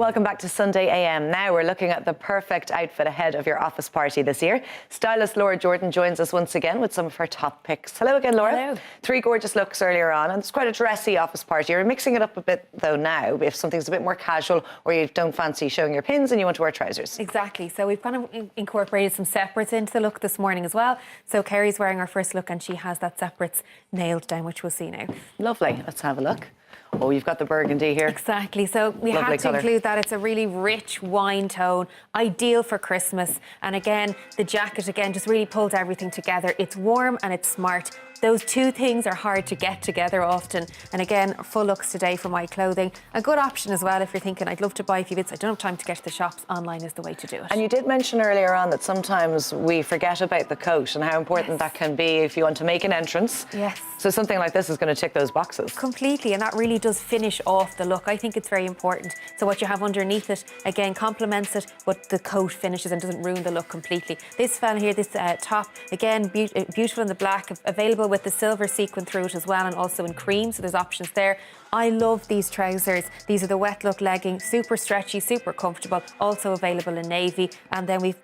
Welcome back to Sunday AM. Now we're looking at the perfect outfit ahead of your office party this year. Stylist Laura Jordan joins us once again with some of her top picks. Hello again, Laura. Hello. 3 gorgeous looks earlier on, and it's quite a dressy office party. You're mixing it up a bit though now, if something's a bit more casual or you don't fancy showing your pins and you want to wear trousers. Exactly. So we've kind of incorporated some separates into the look this morning as well. So Kerry's wearing our first look and she has that separates nailed down, which we'll see now. Lovely. Let's have a look. Oh, you've got the burgundy here. Exactly. So we Lovely had to colour. include that. It's a really rich wine tone, ideal for Christmas. And again, the jacket, again, just really pulls everything together. It's warm and it's smart. Those two things are hard to get together often. And again, full looks today for My Clothing. A good option as well if you're thinking, I'd love to buy a few bits. I don't have time to get to the shops. Online is the way to do it. And you did mention earlier on that sometimes we forget about the coat and how important that can be if you want to make an entrance. Yes. So something like this is going to tick those boxes. Completely, and that really does finish off the look. I think it's very important. So what you have underneath it, again, complements it, but the coat finishes and doesn't ruin the look completely. This fella here, this top, again, beautiful in the black, available with the silver sequin through it as well, and also in cream, so there's options there. I love these trousers. These are the wet look leggings, super stretchy, super comfortable, also available in navy. And then we've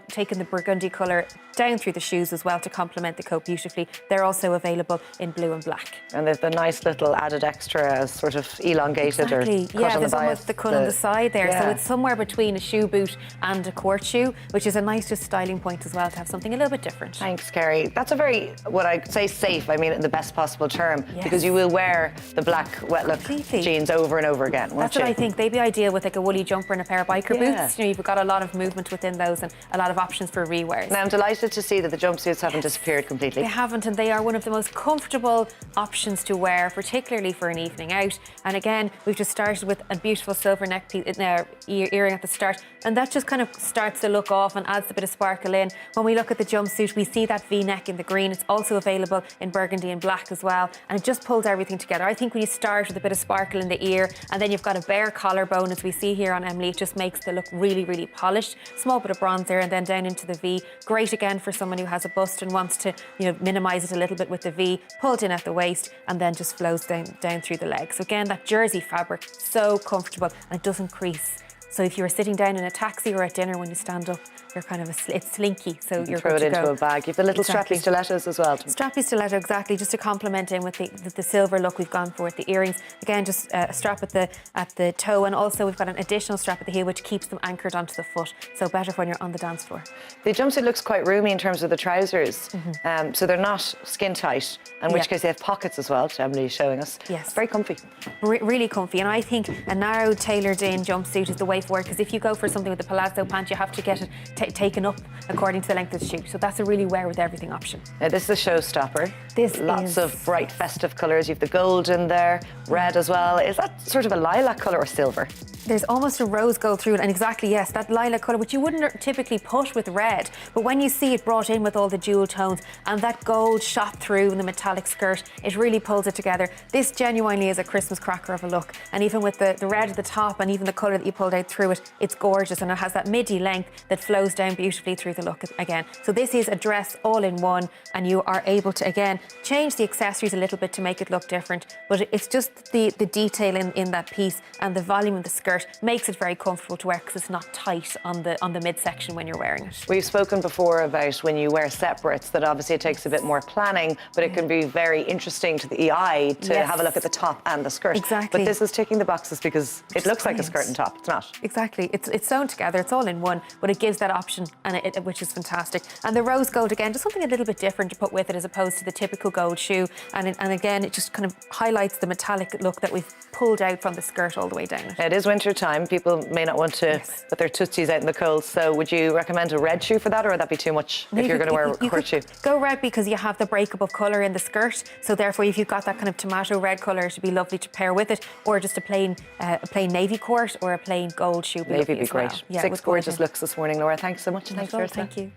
taken the burgundy colour down through the shoes as well to complement the coat beautifully. They're also available in blue and black. And there's the nice little added extra sort of elongated or cut on there's the almost the cut on the side there. Yeah. So it's somewhere between a shoe boot and a court shoe, which is a nice just styling point as well to have something a little bit different. Thanks, Kerry. That's a very, what I'd say safe, I mean it in the best possible term, Yes. because you will wear the black wet look Completely. jeans over and over again, won't That's you? what I think. They'd be ideal with like a woolly jumper and a pair of biker Yeah. boots. You know, you've got a lot of movement within those and a lot of options for rewears. Now, I'm delighted to see that the jumpsuits haven't disappeared completely. They haven't, and they are one of the most comfortable options to wear, particularly for an evening out. And again, we've just started with a beautiful silver neck piece, earring at the start, and that just kind of starts the look off and adds a bit of sparkle in. When we look at the jumpsuit, we see that V-neck in the green. It's also available in burgundy and black as well, and it just pulls everything together. I think when you start with a bit of sparkle in the ear, and then you've got a bare collarbone, as we see here on Emily, it just makes the look really, really polished. Small bit of bronze there, and then down into the V. Great again for someone who has a bust and wants to, you know, minimise it a little bit with the V. Pulled in at the waist, and then just flows down through the leg. So again, that jersey fabric, so comfortable, and it doesn't crease. So if you were sitting down in a taxi or at dinner, when you stand up, you're kind of it's slinky, so you're throw good it to into go. a bag. You've the little strappy stilettos as well. Strappy stiletto, exactly, just to complement in with the silver look we've gone for with the earrings. Again, just a strap at the toe, and also we've got an additional strap at the heel which keeps them anchored onto the foot. So better when you're on the dance floor. The jumpsuit looks quite roomy in terms of the trousers, so they're not skin tight, in which case they have pockets as well, which Emily is showing us. Yes. Very comfy. Really comfy, and I think a narrow tailored in jumpsuit is the way forward, because if you go for something with the palazzo pant, you have to get it taken up according to the length of the shoe. So that's a really wear with everything option. Now, this is a showstopper. Lots of bright festive colours. You've the gold in there, red as well. Is that sort of a lilac colour or silver? There's almost a rose gold through it, and exactly, yes, that lilac colour, which you wouldn't typically put with red, but when you see it brought in with all the jewel tones and that gold shot through in the metallic skirt, it really pulls it together. This genuinely is a Christmas cracker of a look, and even with the red at the top and even the colour that you pulled out through it, it's gorgeous, and it has that midi length that flows down beautifully through the look again. So this is a dress all in one, and you are able to, again, change the accessories a little bit to make it look different, but it's just the detail in that piece and the volume of the skirt makes it very comfortable to wear, because it's not tight on the midsection when you're wearing it. We've spoken before about when you wear separates that obviously it takes a bit more planning, but it can be very interesting to the eye to have a look at the top and the skirt. Exactly. But this is ticking the boxes because it looks like a skirt and top. It's not. Exactly. It's sewn together. It's all in one, but it gives that option, and which is fantastic. And the rose gold, again, just something a little bit different to put with it as opposed to the typical gold shoe. And again, it just kind of highlights the metallic look that we've pulled out from the skirt all the way down it. It is winter time. People may not want to put their tootsies out in the cold. So would you recommend a red shoe for that, or would that be too much if you're going to wear a court shoe? Go red because you have the breakable colour in the skirt. So therefore, if you've got that kind of tomato red colour, it would be lovely to pair with it, or just a plain navy court or a plain gold shoe. Navy would be great. Well. Yeah, 6 gorgeous looks this morning, Laura. Thanks so much. Thank you.